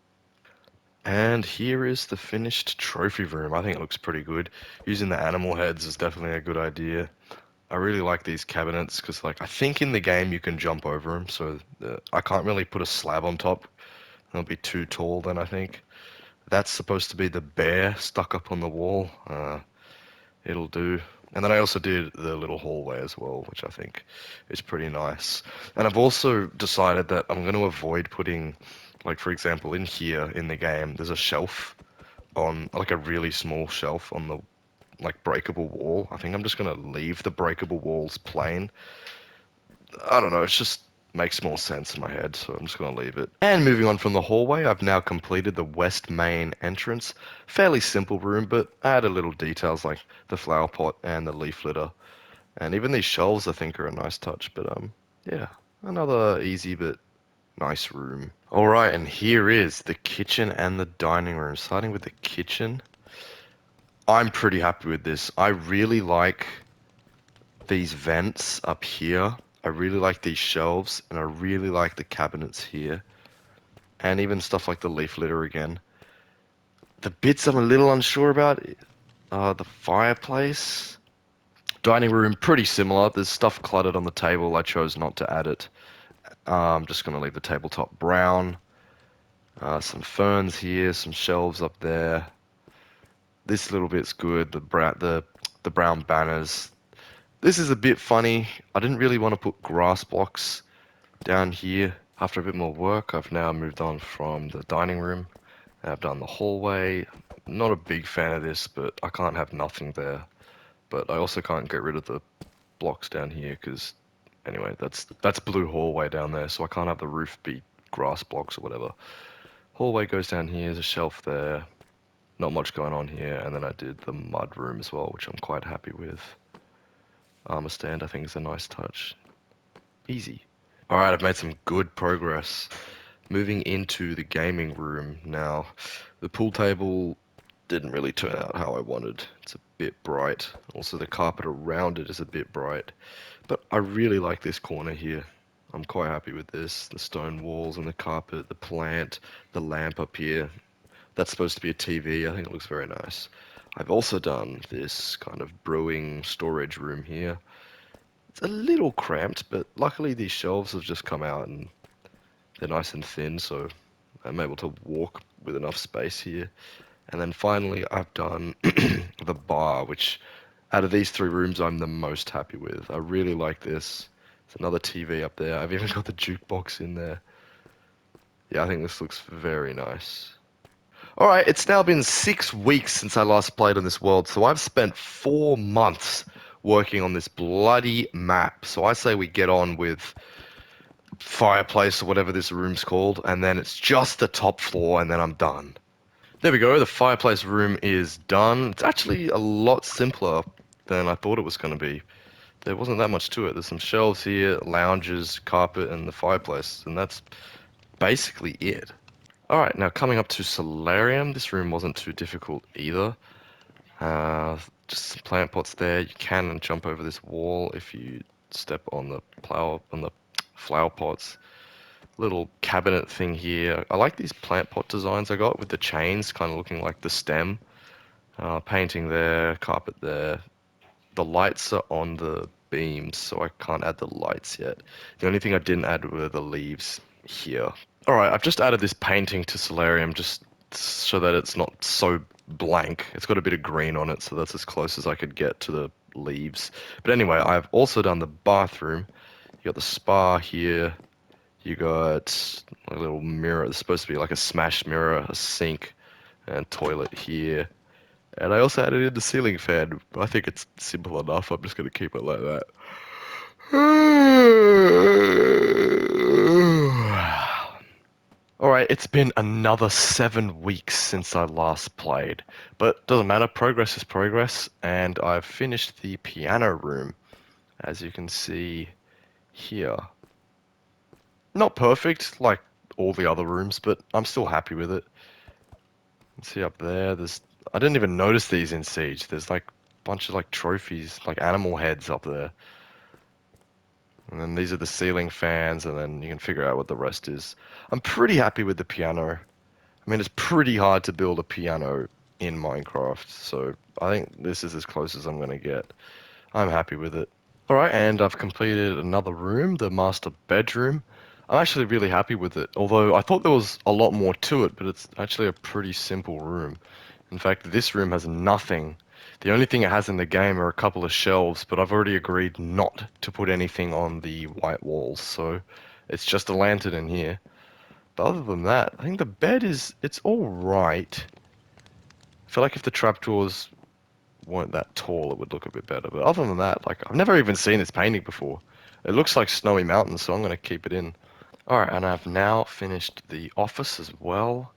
And here is the finished trophy room. I think it looks pretty good. Using the animal heads is definitely a good idea. I really like these cabinets because, like, I think in the game you can jump over them, so I can't really put a slab on top. It'll be too tall then, I think. That's supposed to be the bear stuck up on the wall. It'll do. And then I also did the little hallway as well, which I think is pretty nice. And I've also decided that I'm going to avoid putting, like, for example, in here in the game, there's a shelf on, like, a really small shelf on the, like, breakable wall. I think I'm just going to leave the breakable walls plain. I don't know, it just makes more sense in my head, so I'm just going to leave it. And moving on from the hallway, I've now completed the west main entrance. Fairly simple room, but I added little details like the flower pot and the leaf litter. And even these shelves I think are a nice touch, but yeah, another easy but nice room. Alright, and here is the kitchen and the dining room. Starting with the kitchen, I'm pretty happy with this. I really like these vents up here. I really like these shelves, and I really like the cabinets here. And even stuff like the leaf litter again. The bits I'm a little unsure about are the fireplace. Dining room, pretty similar. There's stuff cluttered on the table. I chose not to add it. I'm just going to leave the tabletop brown. Some ferns here, some shelves up there. This little bit's good. The brown banners. This is a bit funny. I didn't really want to put grass blocks down here. After a bit more work, I've now moved on from the dining room. I've done the hallway. Not a big fan of this, but I can't have nothing there. But I also can't get rid of the blocks down here because, anyway, that's blue hallway down there, so I can't have the roof be grass blocks or whatever. Hallway goes down here. There's a shelf there. Not much going on here. And then I did the mud room as well, which I'm quite happy with. Armor stand, I think, is a nice touch. Easy. Alright, I've made some good progress. Moving into the gaming room now. The pool table didn't really turn out how I wanted. It's a bit bright. Also, the carpet around it is a bit bright. But I really like this corner here. I'm quite happy with this. The stone walls and the carpet, the plant, the lamp up here. That's supposed to be a TV. I think it looks very nice. I've also done this kind of brewing storage room here. It's a little cramped, but luckily these shelves have just come out and they're nice and thin, so I'm able to walk with enough space here. And then finally, I've done the bar, which out of these three rooms, I'm the most happy with. I really like this. There's another TV up there. I've even got the jukebox in there. Yeah, I think this looks very nice. Alright, it's now been 6 weeks since I last played on this world, so I've spent 4 months working on this bloody map. So I say we get on with fireplace or whatever this room's called, and then it's just the top floor, and then I'm done. There we go, the fireplace room is done. It's actually a lot simpler than I thought it was going to be. There wasn't that much to it. There's some shelves here, lounges, carpet, and the fireplace, and that's basically it. Alright, now coming up to Solarium. This room wasn't too difficult either. Just some plant pots there. You can jump over this wall if you step on the flower pots. Little cabinet thing here. I like these plant pot designs I got with the chains kind of looking like the stem. Painting there, carpet there. The lights are on the beams, so I can't add the lights yet. The only thing I didn't add were the leaves here. Alright, I've just added this painting to Solarium just so that it's not so blank. It's got a bit of green on it, so that's as close as I could get to the leaves. But anyway, I've also done the bathroom. You got the spa here. You got a little mirror. It's supposed to be like a smash mirror, a sink, and toilet here. And I also added in the ceiling fan. I think it's simple enough. I'm just going to keep it like that. Alright, it's been another 7 weeks since I last played. But doesn't matter, progress is progress. And I've finished the piano room, as you can see here. Not perfect, like all the other rooms, but I'm still happy with it. You can see up there, I didn't even notice these in Siege. There's like a bunch of like trophies, like animal heads up there. And then these are the ceiling fans, and then you can figure out what the rest is. I'm pretty happy with the piano. I mean, it's pretty hard to build a piano in Minecraft, so I think this is as close as I'm going to get. I'm happy with it. Alright, and I've completed another room, the master bedroom. I'm actually really happy with it, although I thought there was a lot more to it, but it's actually a pretty simple room. In fact, this room has nothing. The only thing it has in the game are a couple of shelves, but I've already agreed not to put anything on the white walls, so it's just a lantern in here. But other than that, I think the bed it's alright. I feel like if the trapdoors weren't that tall, it would look a bit better. But other than that, like, I've never even seen this painting before. It looks like snowy mountains, so I'm going to keep it in. Alright, and I've now finished the office as well.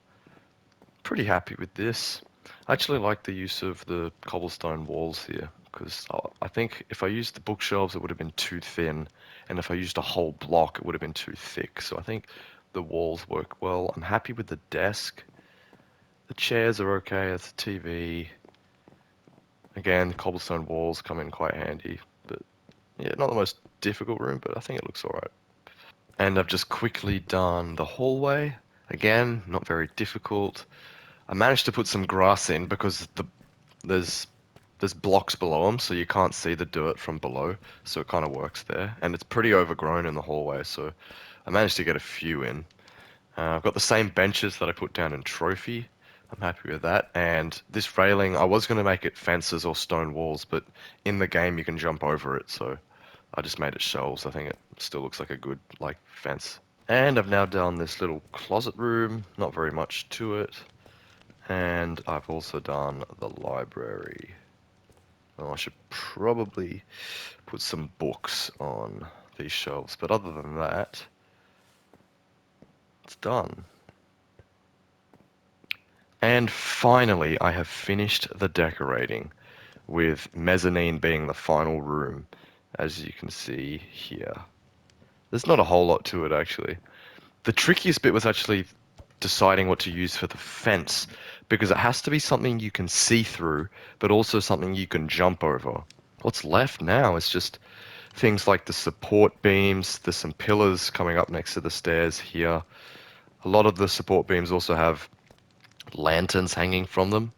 Pretty happy with this. I actually like the use of the cobblestone walls here, because I think if I used the bookshelves, it would have been too thin, and if I used a whole block, it would have been too thick. So I think the walls work well. I'm happy with the desk. The chairs are okay. It's a TV. Again, cobblestone walls come in quite handy, but yeah, not the most difficult room, but I think it looks alright. And I've just quickly done the hallway. Again, not very difficult. I managed to put some grass in because there's there's blocks below them, so you can't see the dirt from below, so it kind of works there. And it's pretty overgrown in the hallway, so I managed to get a few in. I've got the same benches that I put down in Trophy. I'm happy with that. And this railing, I was going to make it fences or stone walls, but in the game you can jump over it, so I just made it shelves. I think it still looks like a good, like, fence. And I've now done this little closet room, not very much to it. And I've also done the library. Oh, I should probably put some books on these shelves, but other than that, it's done. And finally, I have finished the decorating, with mezzanine being the final room, as you can see here. There's not a whole lot to it, actually. The trickiest bit was actually deciding what to use for the fence, because it has to be something you can see through, but also something you can jump over. What's left now is just things like the support beams. There's some pillars coming up next to the stairs here. A lot of the support beams also have lanterns hanging from them.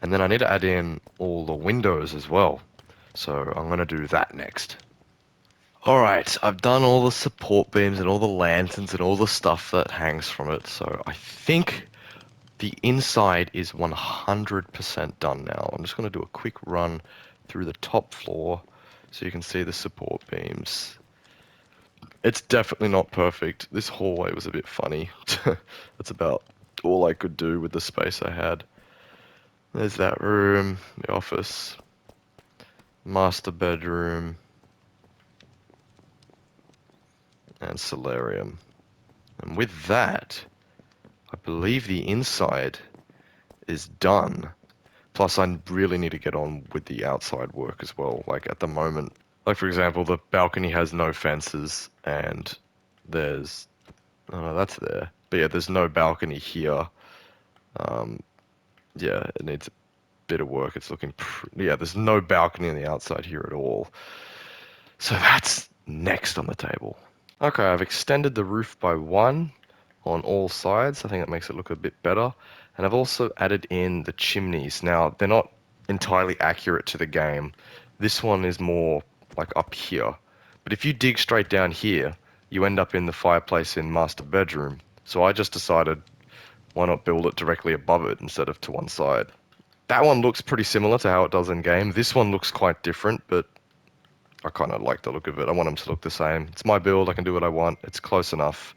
And then I need to add in all the windows as well. So I'm going to do that next. Alright, I've done all the support beams and all the lanterns and all the stuff that hangs from it. So I think the inside is 100% done now. I'm just going to do a quick run through the top floor so you can see the support beams. It's definitely not perfect. This hallway was a bit funny. That's about all I could do with the space I had. There's that room, the office, master bedroom, and solarium. And with that, I believe the inside is done. Plus, I really need to get on with the outside work as well. Like at the moment, like for example, the balcony has no fences and there's, oh no, that's there. But yeah, there's no balcony here. Um, yeah, it needs a bit of work. It's looking, yeah, there's no balcony on the outside here at all. So that's next on the table. Okay, I've extended the roof by one on all sides. I think that makes it look a bit better. And I've also added in the chimneys. Now, they're not entirely accurate to the game. This one is more like up here. But if you dig straight down here, you end up in the fireplace in master bedroom. So I just decided, why not build it directly above it instead of to one side? That one looks pretty similar to how it does in game. This one looks quite different, but I kind of like the look of it. I want them to look the same. It's my build. I can do what I want. It's close enough.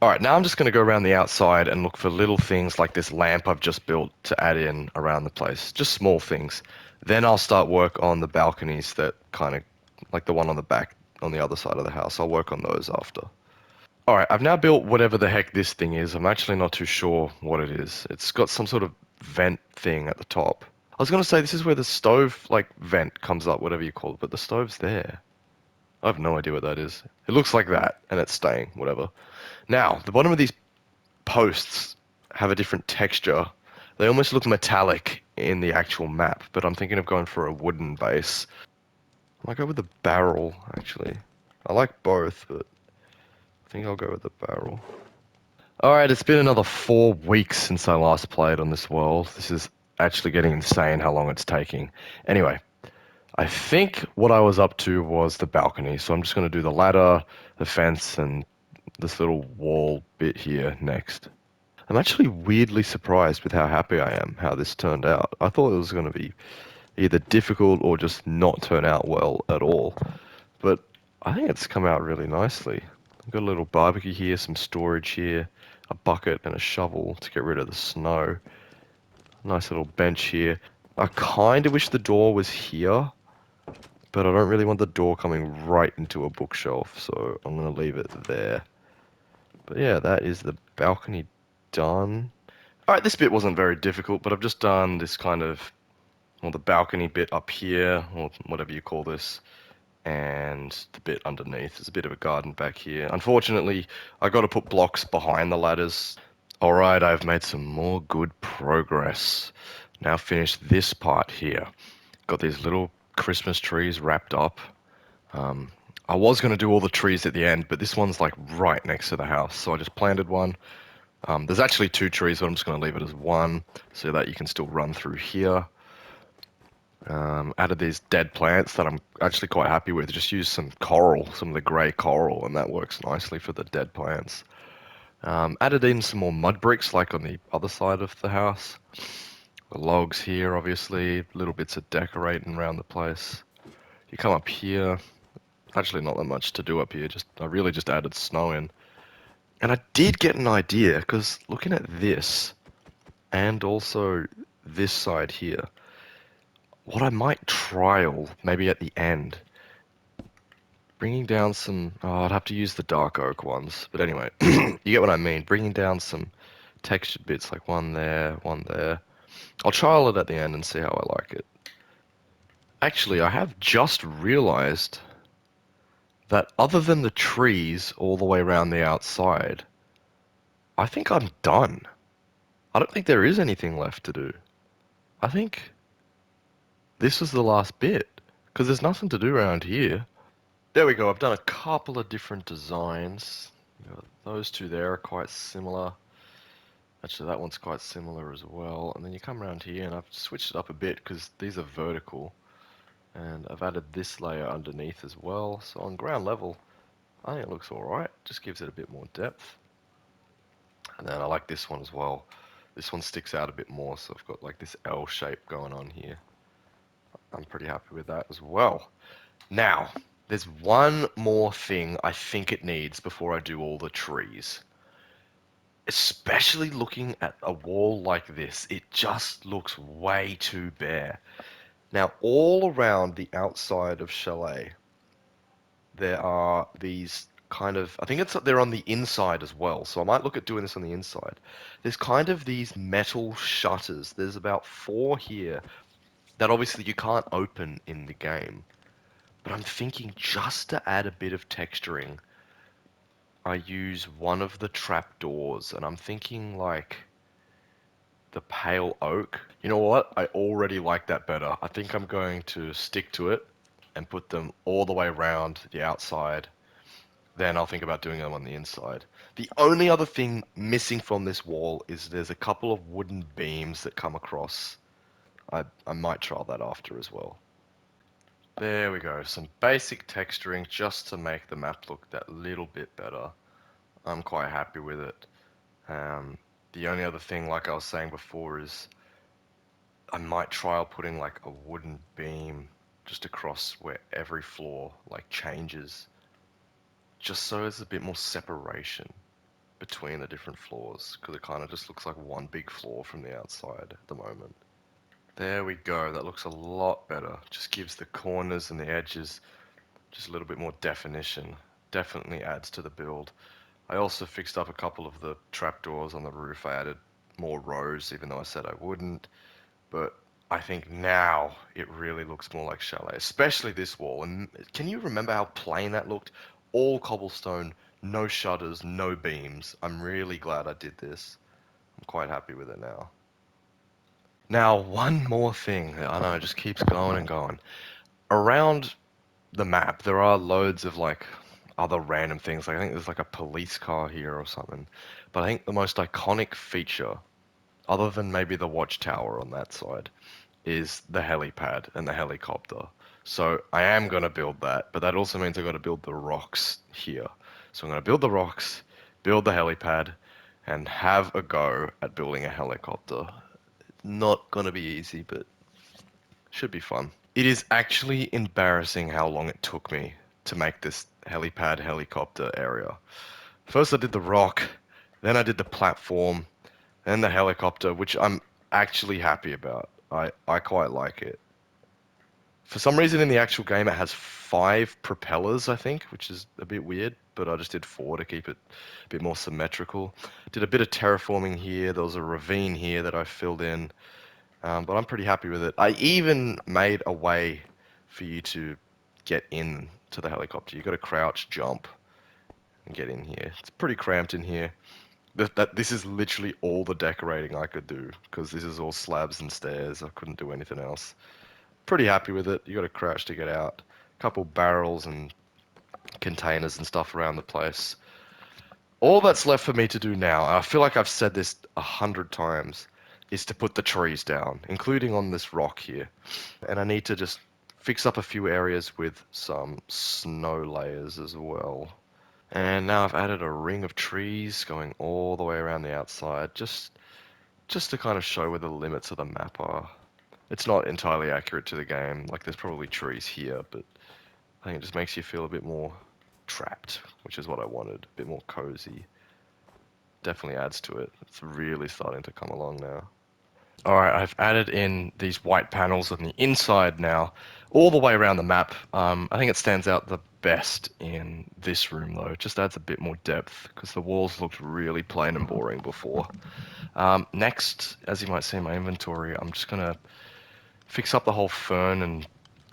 All right, now I'm just going to go around the outside and look for little things like this lamp I've just built to add in around the place. Just small things. Then I'll start work on the balconies that kind of, like the one on the back on the other side of the house. I'll work on those after. All right, I've now built whatever the heck this thing is. I'm actually not too sure what it is. It's got some sort of vent thing at the top. I was going to say this is where the stove, like, vent comes up, whatever you call it, but the stove's there. I have no idea what that is. It looks like that, and it's staying, whatever. Now, the bottom of these posts have a different texture. They almost look metallic in the actual map, but I'm thinking of going for a wooden base. I might go with the barrel, actually. I like both, but I think I'll go with the barrel. Alright, it's been another 4 weeks since I last played on this world. This is actually getting insane how long it's taking. Anyway, I think what I was up to was the balcony, so I'm just going to do the ladder, the fence, and this little wall bit here next. I'm actually weirdly surprised with how happy I am, how this turned out. I thought it was going to be either difficult or just not turn out well at all. But I think it's come out really nicely. I've got a little barbecue here, some storage here, a bucket and a shovel to get rid of the snow. Nice little bench here. I kind of wish the door was here, but I don't really want the door coming right into a bookshelf, so I'm going to leave it there. But yeah, that is the balcony done. Alright, this bit wasn't very difficult, but I've just done this kind of, well, the balcony bit up here, or whatever you call this, and the bit underneath. There's a bit of a garden back here. Unfortunately, I got to put blocks behind the ladders. Alright, I've made some more good progress. Now finished this part here. Got these little Christmas trees wrapped up. I was going to do all the trees at the end, but this one's like right next to the house, so I just planted one. There's actually 2 trees, but I'm just going to leave it as one so that you can still run through here. Added these dead plants that I'm actually quite happy with. Just used some coral, some of the grey coral, and that works nicely for the dead plants. Added in some more mud bricks, like on the other side of the house. The logs here, obviously, little bits of decorating around the place. You come up here, actually not that much to do up here. Just I really just added snow in, and I did get an idea because looking at this and also this side here, what I might trial maybe at the end, bringing down some. Oh, I'd have to use the dark oak ones, but anyway, you get what I mean. Bringing down some textured bits like one there, one there. I'll trial it at the end and see how I like it. Actually, I have just realized that other than the trees all the way around the outside, I think I'm done. I don't think there is anything left to do. I think this was the last bit, because there's nothing to do around here. There we go, I've done a couple of different designs. Those two there are quite similar. Actually, that one's quite similar as well. And then you come around here and I've switched it up a bit because these are vertical. And I've added this layer underneath as well. So on ground level, I think it looks alright. Just gives it a bit more depth. And then I like this one as well. This one sticks out a bit more, so I've got like this L shape going on here. I'm pretty happy with that as well. Now, there's one more thing I think it needs before I do all the trees. Especially looking at a wall like this, it just looks way too bare. Now, all around the outside of Chalet, there are these kind of, I think they're on the inside as well, so I might look at doing this on the inside. There's kind of these metal shutters. There's about 4 here that obviously you can't open in the game. But I'm thinking just to add a bit of texturing, I use one of the trapdoors, and I'm thinking like the pale oak. You know what? I already like that better. I think I'm going to stick to it and put them all the way around the outside. Then I'll think about doing them on the inside. The only other thing missing from this wall is there's a couple of wooden beams that come across. I might trial that after as well. There we go, some basic texturing just to make the map look that little bit better. I'm quite happy with it. Um, the only other thing, like I was saying before, is I might trial putting like a wooden beam just across where every floor like changes, just so there's a bit more separation between the different floors, because it kind of just looks like one big floor from the outside at the moment. There we go, that looks a lot better. Just gives the corners and the edges just a little bit more definition. Definitely adds to the build. I also fixed up a couple of the trapdoors on the roof. I added more rows, even though I said I wouldn't. But I think now it really looks more like Chalet, especially this wall. And can you remember how plain that looked? All cobblestone, no shutters, no beams. I'm really glad I did this. I'm quite happy with it now. Now, one more thing. I know it just keeps going and going. Around the map, there are loads of like other random things. Like I think there's like a police car here or something. But I think the most iconic feature, other than maybe the watchtower on that side, is the helipad and the helicopter. So I am going to build that, but that also means I've got to build the rocks here. So I'm going to build the rocks, build the helipad, and have a go at building a helicopter. Not going to be easy, but should be fun. It is actually embarrassing how long it took me to make this helipad helicopter area. First I did the rock, then I did the platform, then the helicopter, which I'm actually happy about. I quite like it. For some reason in the actual game it has 5 propellers, I think, which is a bit weird, but I just did 4 to keep it a bit more symmetrical. Did a bit of terraforming here, there was a ravine here that I filled in. But I'm pretty happy with it. I even made a way for you to get in to the helicopter. You got to crouch, jump, and get in here. It's pretty cramped in here. This is literally all the decorating I could do because this is all slabs and stairs. I couldn't do anything else. Pretty happy with it. You got to crouch to get out. A couple barrels and containers and stuff around the place. All that's left for me to do now, and I feel like I've said this 100 times, is to put the trees down, including on this rock here. And I need to just fix up a few areas with some snow layers as well. And now I've added a ring of trees going all the way around the outside, just to kind of show where the limits of the map are. It's not entirely accurate to the game, like there's probably trees here, but I think it just makes you feel a bit more trapped, which is what I wanted, a bit more cozy. Definitely adds to it. It's really starting to come along now. Alright, I've added in these white panels on the inside now, all the way around the map. I think it stands out the best in this room though. It just adds a bit more depth, because the walls looked really plain and boring before. Next, as you might see in my inventory, I'm just gonna fix up the whole fern and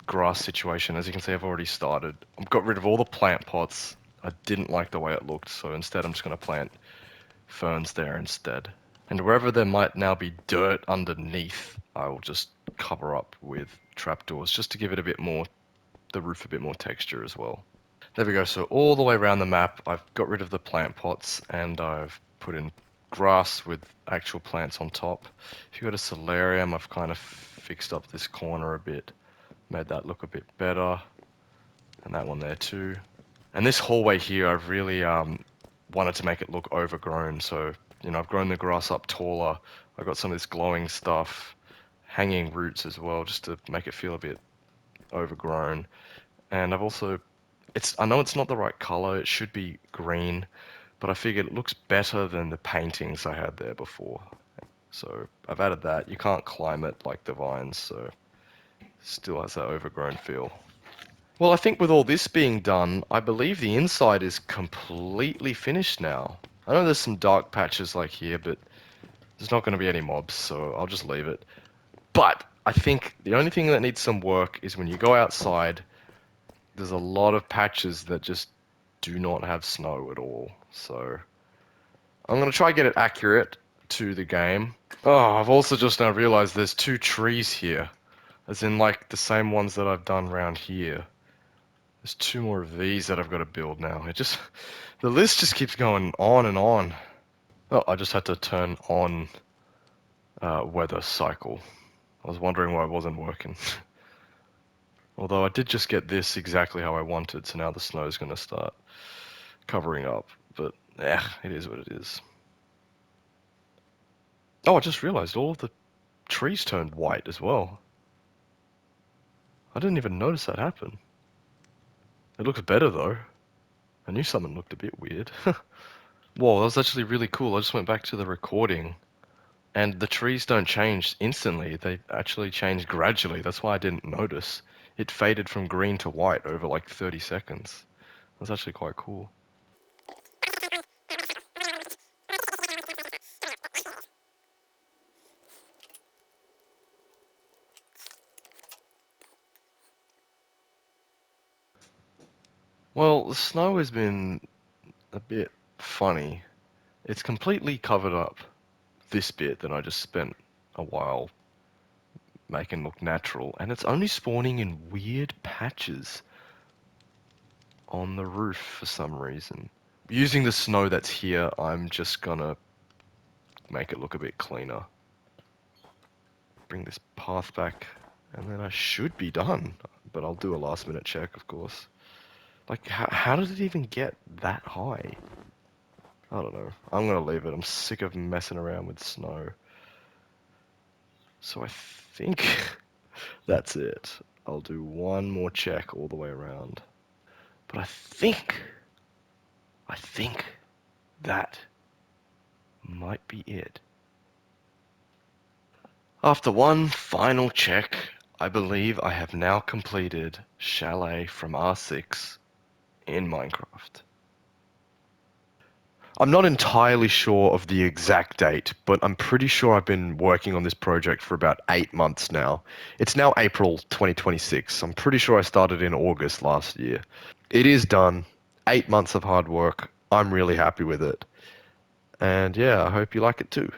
grass situation. As you can see, I've already started. I've got rid of all the plant pots. I didn't like the way it looked, so instead I'm just gonna plant ferns there instead. And wherever there might now be dirt underneath, I will just cover up with trapdoors just to give it a bit more, the roof a bit more texture as well. There we go, so all the way around the map, I've got rid of the plant pots and I've put in grass with actual plants on top. If you go to solarium, I've kind of fixed up this corner a bit, made that look a bit better, and that one there too. And this hallway here, I've really wanted to make it look overgrown. So, I've grown the grass up taller. I've got some of this glowing stuff, hanging roots as well, just to make it feel a bit overgrown. And I've also, I know it's not the right color. It should be green, but I figured it looks better than the paintings I had there before. So I've added that. You can't climb it like the vines, so it still has that overgrown feel. Well, I think with all this being done, I believe the inside is completely finished now. I know there's some dark patches like here, but there's not going to be any mobs, so I'll just leave it. But I think the only thing that needs some work is when you go outside, there's a lot of patches that just do not have snow at all. So I'm going to try to get it accurate to the game. Oh, I've also just now realized there's two trees here, as in like the same ones that I've done around here. There's two more of these that I've got to build now. The list just keeps going on and on. Oh, I just had to turn on weather cycle. I was wondering why it wasn't working. Although I did just get this exactly how I wanted, so now the snow is going to start covering up. But, it is what it is. Oh, I just realized all of the trees turned white as well. I didn't even notice that happen. It looks better though. I knew something looked a bit weird. Whoa, that was actually really cool. I just went back to the recording and the trees don't change instantly. They actually change gradually. That's why I didn't notice. It faded from green to white over like 30 seconds. That's actually quite cool. Well, the snow has been a bit funny. It's completely covered up this bit that I just spent a while making look natural, and it's only spawning in weird patches on the roof for some reason. Using the snow that's here, I'm just gonna make it look a bit cleaner. Bring this path back, and then I should be done. But I'll do a last minute check, of course. Like, how did it even get that high? I don't know. I'm gonna leave it. I'm sick of messing around with snow. So I think that's it. I'll do one more check all the way around. But I think that might be it. After one final check, I believe I have now completed Chalet from R6 in Minecraft. I'm not entirely sure of the exact date, but I'm pretty sure I've been working on this project for about 8 months now. It's now April 2026. I'm pretty sure I started in August last year. It is done. 8 months of hard work. I'm really happy with it. And yeah, I hope you like it too.